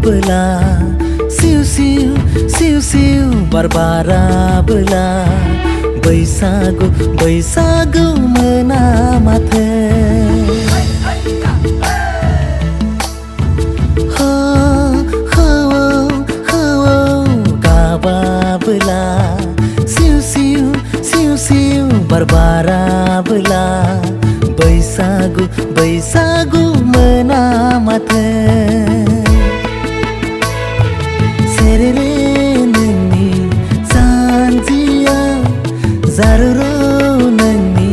bela siu siu siu siu barbara bela Baisagu Baisagu menamate ho ho ho kaba bela siu siu siu siu barbara bela Baisagu Baisagu menamate serere nani sanjia zaruro nani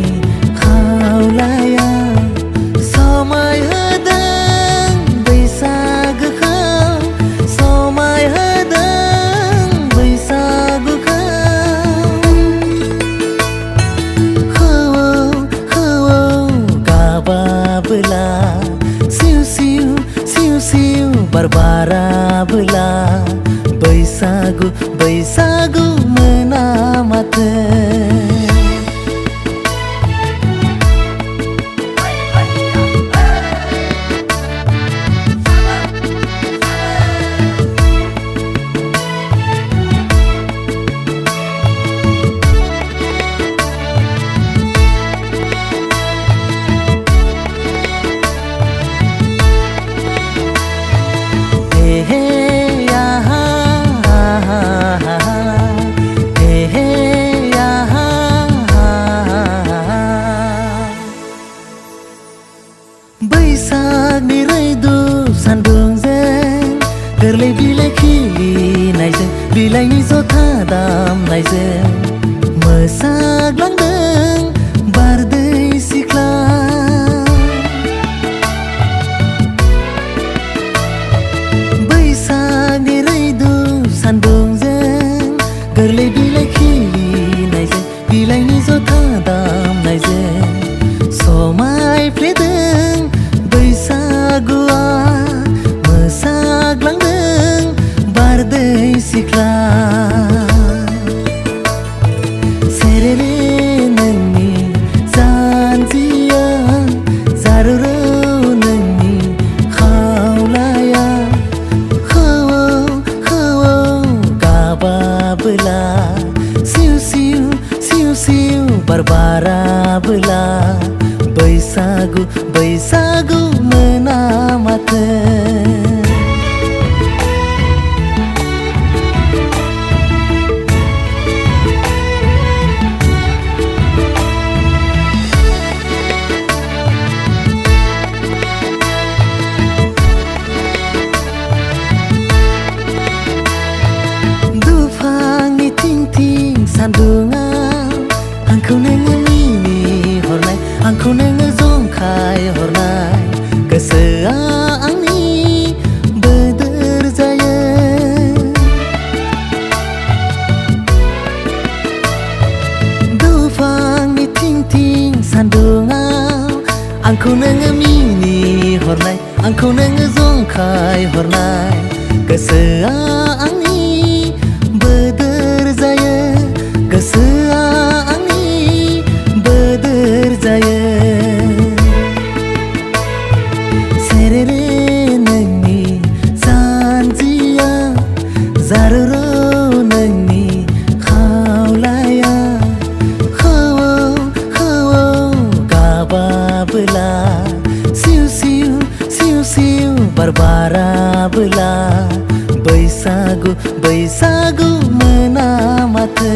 khaulaya samay hadang Baisagu khau samay hadang Baisagu bela siu siu siu siu barbara bela Baisagu Baisagu menamate Baisak ni raidu sandung zen Gerlai bilai khili naizeng Bilai ni jotha dam naizeng Mesak langdeng bardai sikla Baisak ni raidu sandung zen Gerlai bilai khili naizeng Bilai ni jotha dam naizeng Somai pledeng Baisagua mesak langdeng bardai sikla serere nani sanjia zaruro nani khaulaya khau kaba bela siu siu siu siu barbara bela Baisagu Baisagu menamate Dufang ni ting ting sandunga Angkau nengen ini hornai Angkau nengen zongkai hornai Kesea angni bederjaya Dufang ni ting ting sandunga Angkau nengen ini hornai Angkau nengen zongkai hornai Kesea angni bederjaya Kesea angni bederjaya serere nani sanjia zaruro nani khaulaya khau kaba bela siu siu siu siu barbara bela Baisagu Baisagu menamate